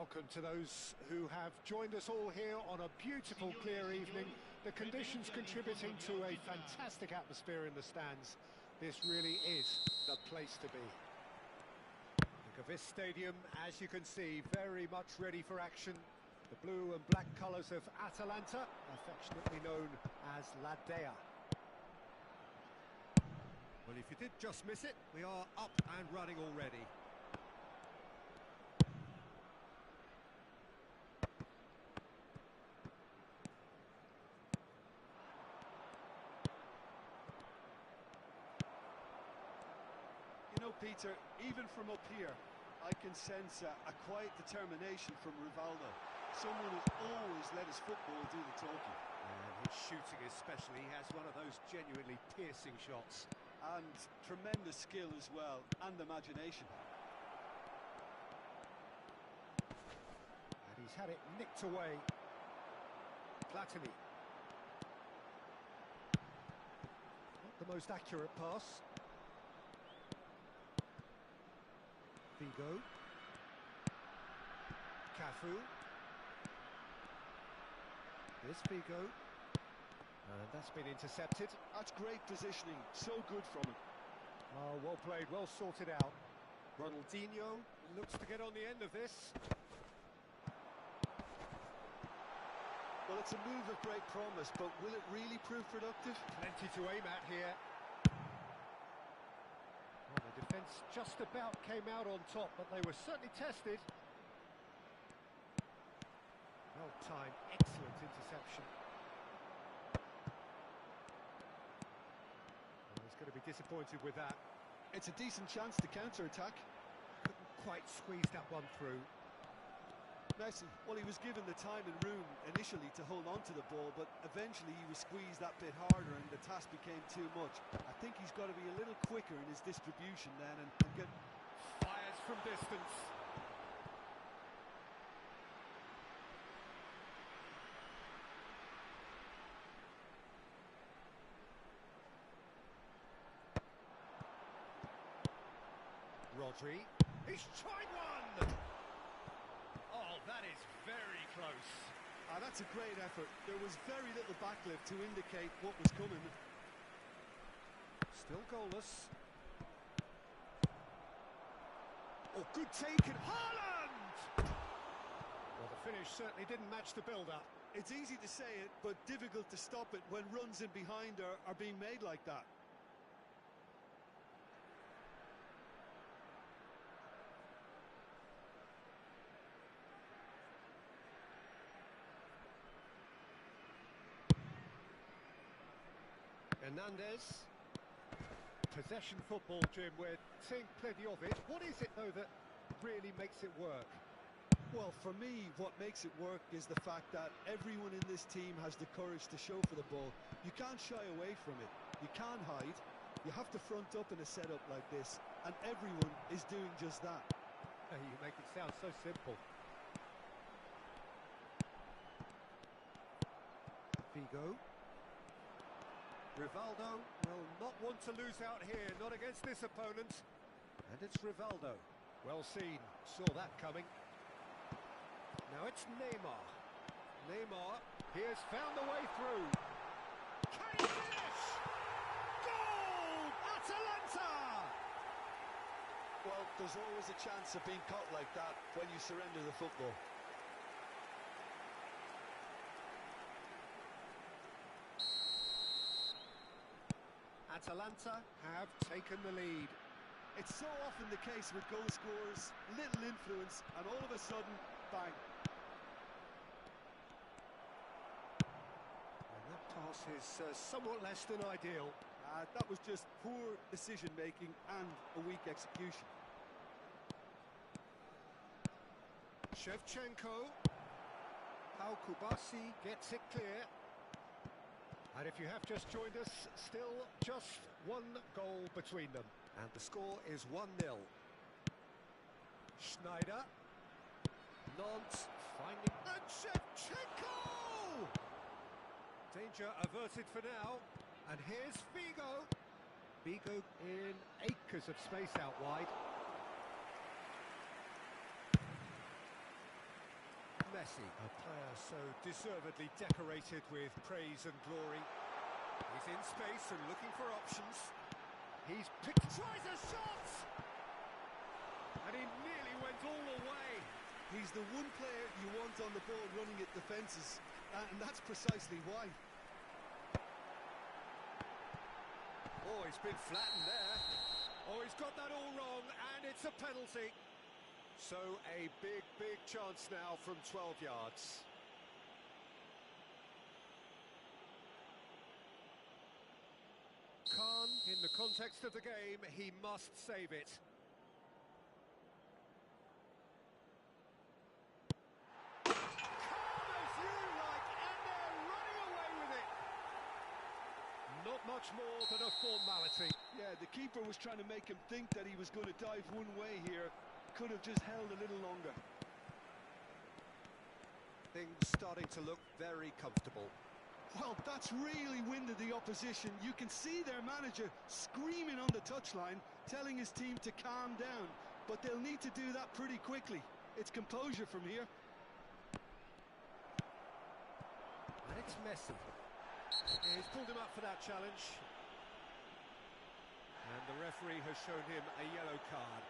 Welcome to those who have joined us all here on a beautiful, clear evening. The conditions contributing to a fantastic atmosphere in the stands. This really is the place to be. Look at this stadium, as you can see, very much ready for action. The blue and black colours of Atalanta, affectionately known as La Dea. Well, if you did just miss it, we are up and running already. You know, Peter, even from up here, I can sense a quiet determination from Rivaldo. Someone who's always let his football do the talking. And his shooting especially, he has one of those genuinely piercing shots. And tremendous skill as well, and imagination. And he's had it nicked away. Platini. Not the most accurate pass. Figo. Cafu. Here's Figo. And that's been intercepted. That's great positioning, so good from him. Oh, well played, well sorted out. Ronaldinho looks to get on the end of this. Well, it's a move of great promise, but will it really prove productive? Plenty to aim at here. Well, the defence just about came out on top, but they were certainly tested. Well timed, excellent interception. He's going to be disappointed with that. It's a decent chance to counter-attack. Couldn't quite squeeze that one through. Messi, well, he was given the time and room initially to hold on to the ball, but eventually he was squeezed that bit harder and the task became too much. I think he's got to be a little quicker in his distribution then and get... Fires from distance. Rodri, he's tried one! Oh, that is very close. That's a great effort. There was very little backlift to indicate what was coming. Still goalless. Oh, good take, and Haaland! Well, the finish certainly didn't match the build-up. It's easy to say it, but difficult to stop it when runs in behind are being made like that. Hernandez. Possession football, Jim, we're seeing plenty of it. What is it, though, that really makes it work? Well, for me, what makes it work is the fact that everyone in this team has the courage to show for the ball. You can't shy away from it. You can't hide. You have to front up in a setup like this, and everyone is doing just that. You make it sound so simple. Figo. Rivaldo will not want to lose out here, not against this opponent. And it's Rivaldo. Well seen, saw that coming. Now it's Neymar. Neymar, he has found the way through. Can he finish? Goal! Atalanta! Well, there's always a chance of being caught like that when you surrender the football. Atalanta have taken the lead. It's so often the case with goal scorers, little influence, and all of a sudden, bang. And that pass is somewhat less than ideal. That was just poor decision-making and a weak execution. Shevchenko. How Kubasi gets it clear. And if you have just joined us, still just one goal between them. And the score is 1-0. Schneider. Nant finding... And Shevchenko! Danger averted for now. And here's Figo. Figo in acres of space out wide. Messi. A player so deservedly decorated with praise and glory. He's in space and looking for options. He's picked... Tries a shot! And he nearly went all the way. He's the one player you want on the ball running at defences, and that's precisely why. Oh, he's been flattened there. Oh, he's got that all wrong, and it's a penalty. So a big chance now from 12 yards. Khan, in the context of the game, he must save it. Calm as you like, and they're running away with it. Not much more than a formality. Yeah, the keeper was trying to make him think that he was going to dive one way here. Could have just held a little longer. Things starting to look very comfortable. Well, that's really winded the opposition. You can see their manager screaming on the touchline, telling his team to calm down. But they'll need to do that pretty quickly. It's composure from here. And it's Messi. Yeah, he's pulled him up for that challenge. And the referee has shown him a yellow card.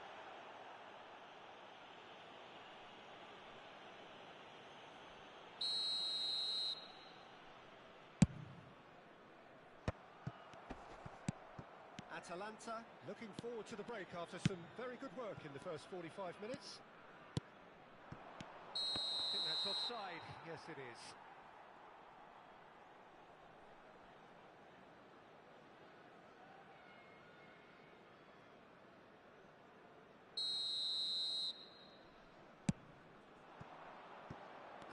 Atalanta looking forward to the break after some very good work in the first 45 minutes. I think that's offside. Yes, it is.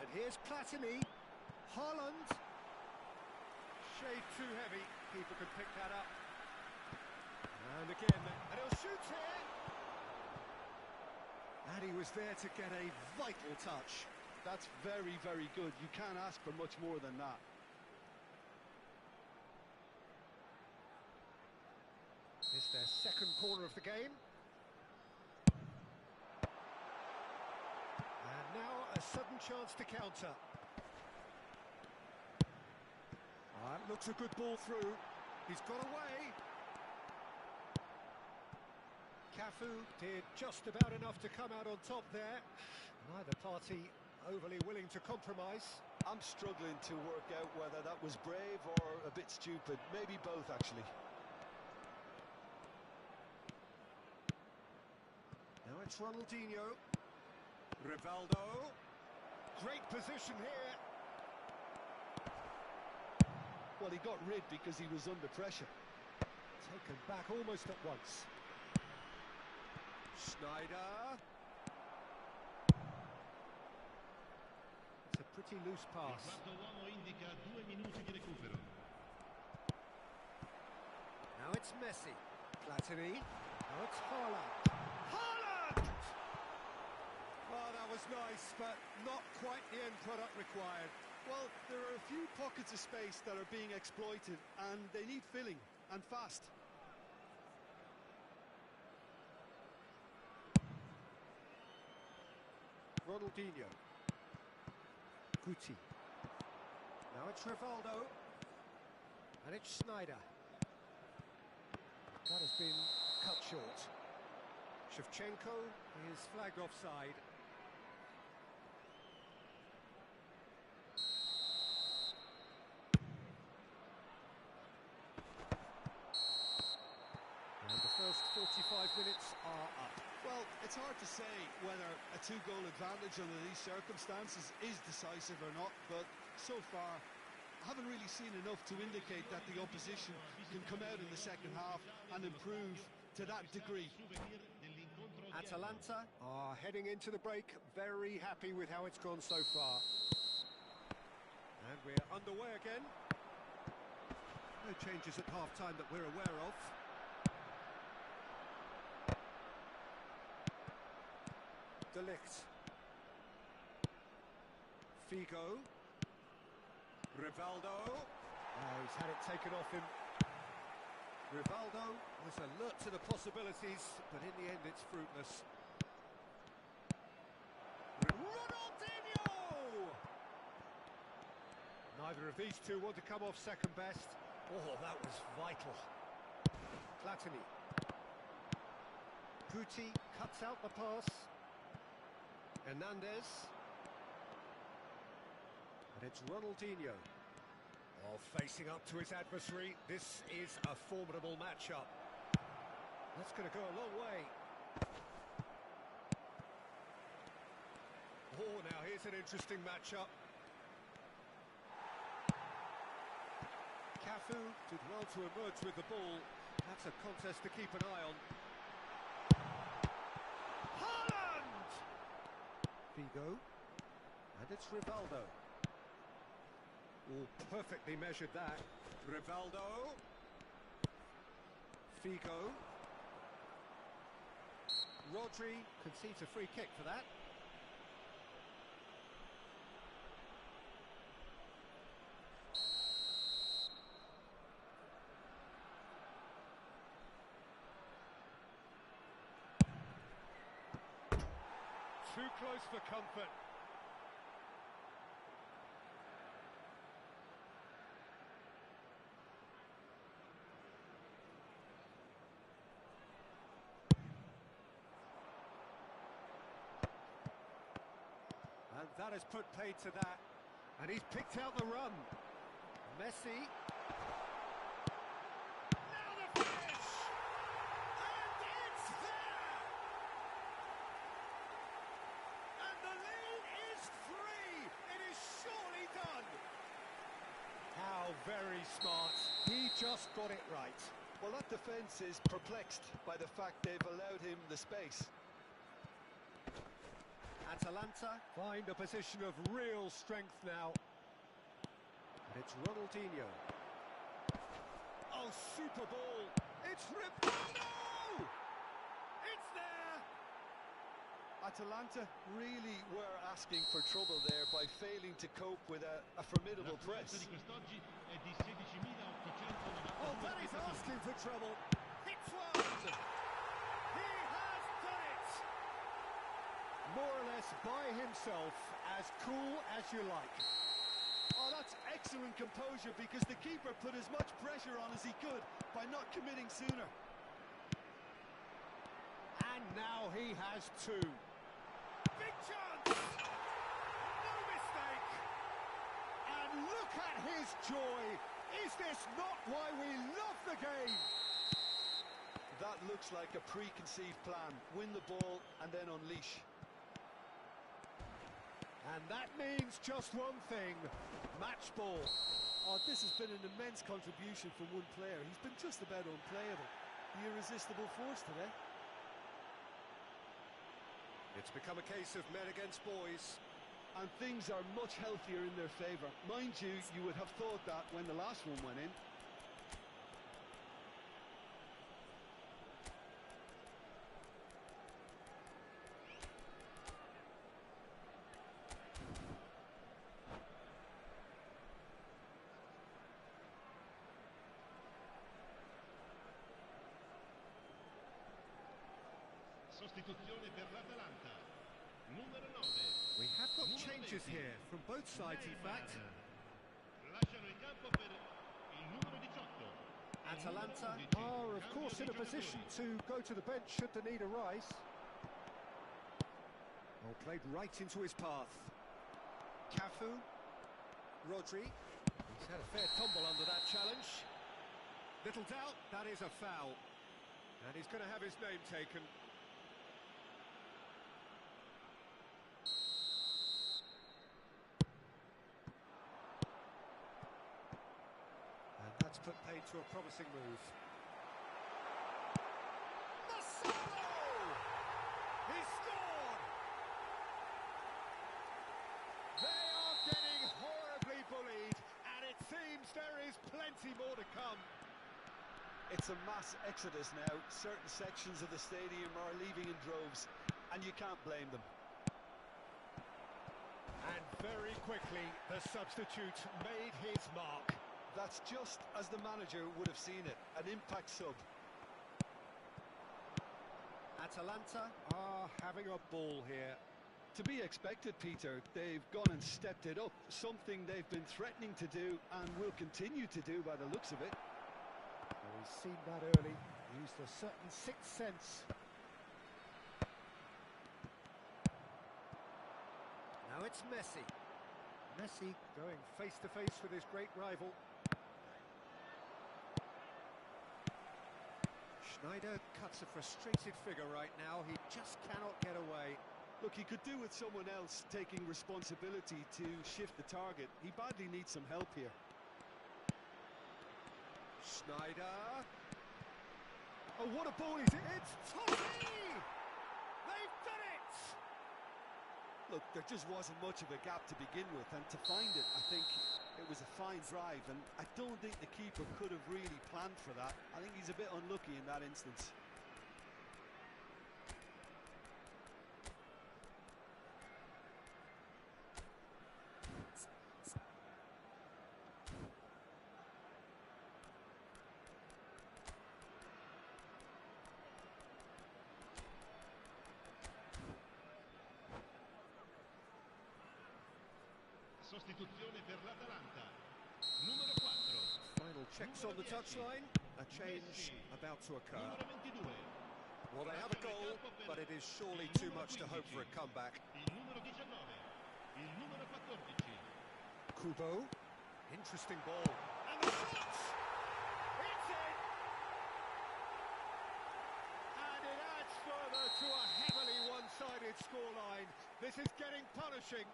And here's Platini. Haaland. Shade too heavy. Keeper could pick that up. And again, and he'll shoot here. And he was there to get a vital touch. That's very good. You can't ask for much more than that. It's their second corner of the game. And now a sudden chance to counter. Looks a good ball through. He's got away. Cafu did just about enough to come out on top there. Neither party overly willing to compromise. I'm struggling to work out whether that was brave or a bit stupid. Maybe both, actually. Now it's Ronaldinho. Rivaldo. Great position here. Well, he got rid because he was under pressure. Taken back almost at once. Schneider. It's a pretty loose pass. Now it's Messi. Platini. Now it's Haaland. Haaland! Oh, that was nice, but not quite the end product required. Well, there are a few pockets of space that are being exploited, and they need filling, and fast. Ronaldinho. Guti. Now it's Rivaldo. And it's Schneider. That has been cut short. Shevchenko is flagged offside. And the first 45 minutes are up. Well, it's hard to say whether a two-goal advantage under these circumstances is decisive or not, but so far I haven't really seen enough to indicate that the opposition can come out in the second half and improve to that degree. Atalanta are heading into the break very happy with how it's gone so far. And we're underway again. No changes at half-time that we're aware of. De Ligt. Figo. Rivaldo. Oh, he's had it taken off him. Rivaldo was alert to the possibilities, but in the end it's fruitless. Ronaldinho! Neither of these two want to come off second best. Oh, that was vital. Platini. Guti cuts out the pass. Hernandez. And it's Ronaldinho. Oh, facing up to his adversary, this is a formidable matchup. That's going to go a long way. Oh, now here's an interesting matchup. Cafu Did well to emerge with the ball. That's a contest to keep an eye on. Haaland! Figo. And it's Rivaldo. Oh, perfectly measured that. Rivaldo. Figo. Rodri concedes a free kick for that. Too close for comfort. And that has put paid to that. And he's picked out the run. Messi. Now the finish! And it's there! And the lead is 3! It is surely done! How very smart. He just got it right. Well, that defence is perplexed by the fact they've allowed him the space. Atalanta find a position of real strength now. And it's Ronaldinho. Oh, super ball! It's Rivaldo! It's there! Atalanta really were asking for trouble there by failing to cope with a formidable press. Oh, that is asking for trouble. Hits one! He has done it! More or less by himself, as cool as you like. Oh, that's excellent composure because the keeper put as much pressure on as he could by not committing sooner. And now he has two. Big chance! No mistake! And look at his joy. Is this not why we love the game? That looks like a preconceived plan. Win the ball and then unleash. And that means just one thing, match ball. Oh, this has been an immense contribution from one player. He's been just about unplayable. The irresistible force today. It's become a case of men against boys. And things are much healthier in their favour. Mind you, you would have thought that when the last one went in. Sostituzione per l'Atalanta. Numero 9. We have got changes here from both sides, in fact. Lasciano in campo per il numero 18. Atalanta are, of course, in a position to go to the bench should the need arise. Oh, played right into his path. Cafu. Rodri. He's had a fair tumble under that challenge. Little doubt, that is a foul. And he's going to have his name taken. And that's put paid to a promising move. Marcelo! He scored! They are getting horribly bullied, and it seems there is plenty more to come. It's a mass exodus now. Certain sections of the stadium are leaving in droves, and you can't blame them. And very quickly, the substitute made his mark. That's just as the manager would have seen it, an impact sub. Atalanta are having a ball here. To be expected, Peter. They've gone and stepped it up, something they've been threatening to do and will continue to do by the looks of it. Well, he's seen that early, used a certain sixth sense. Now it's Messi. Messi going face-to-face with his great rival. Schneider cuts a frustrated figure right now. He just cannot get away. Look, he could do with someone else taking responsibility to shift the target. He badly needs some help here. Schneider. Oh, what a ball he's in. It's Totti! They've done it! Look, there just wasn't much of a gap to begin with, and to find it, I think it was a fine drive, and I don't think the keeper could have really planned for that. I think he's a bit unlucky in that instance. Sostituzione per l'Atalanta. Numero 4. Final checks on the touchline. A change about to occur. Numero 22. Well, they have a goal, but it is surely too much to hope for a comeback. Il numero 19. Il numero 14. Kubo. Interesting ball. And the shot! It's in! And it adds further to a heavily one-sided scoreline. This is getting punishing.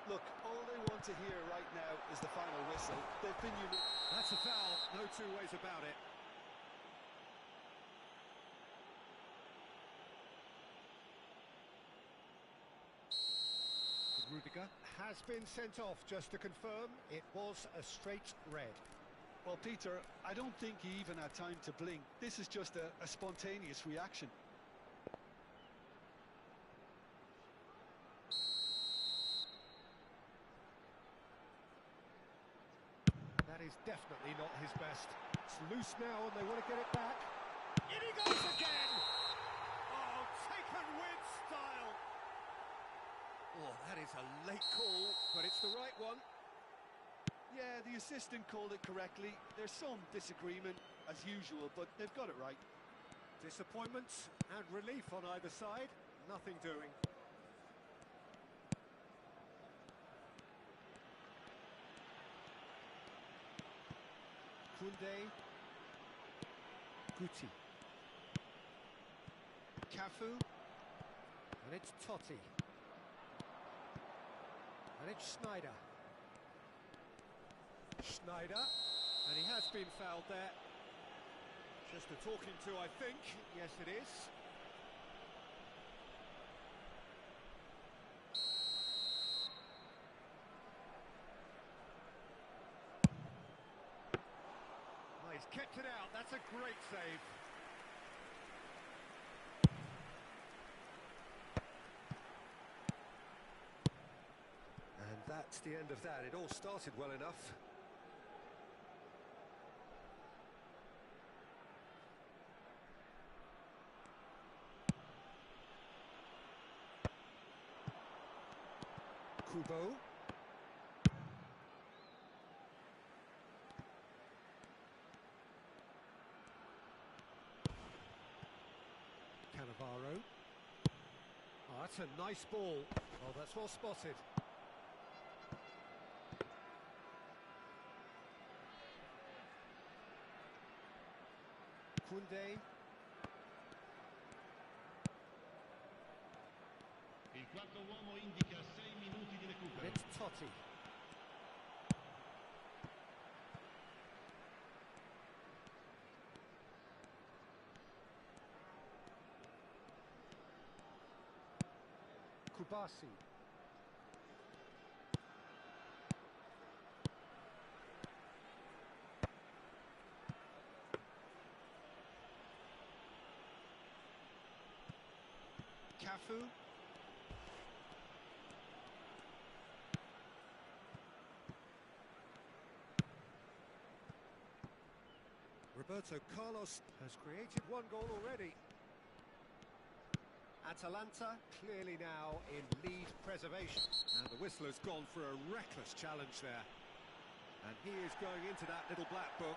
Look, all they want to hear right now is the final whistle. They've been That's a foul, no two ways about it. Rudiger has been sent off, just to confirm. It was a straight red. Well, Peter, I don't think he even had time to blink. This is just a spontaneous reaction. That is definitely not his best. It's loose now and they want to get it back. In he goes again! Oh, taken with style! Oh, that is a late call, but it's the right one. Yeah, the assistant called it correctly. There's some disagreement, as usual, but they've got it right. Disappointment and relief on either side. Nothing doing. Koundé. Guti. Cafu. And it's Totti. And it's Schneider. Schneider, and he has been fouled there. Just a talking to, I think. Yes, it is. Oh, he's kept it out. That's a great save. And that's the end of that. It all started well enough. Kubo. Cannavaro. Oh, that's a nice ball. Oh, that's well spotted. Koundé. Il quarto uomo indica 6 minuti di recupero. It's Totti. Kubasi. Cafu. Roberto Carlos has created one goal already. Atalanta clearly now in lead preservation. And the whistler's gone for a reckless challenge there. And he is going into that little black book.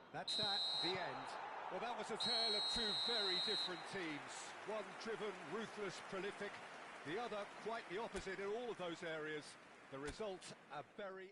That's that, the end. Well, that was a tale of two very different teams. One driven, ruthless, prolific. The other quite the opposite in all of those areas. The result, a very...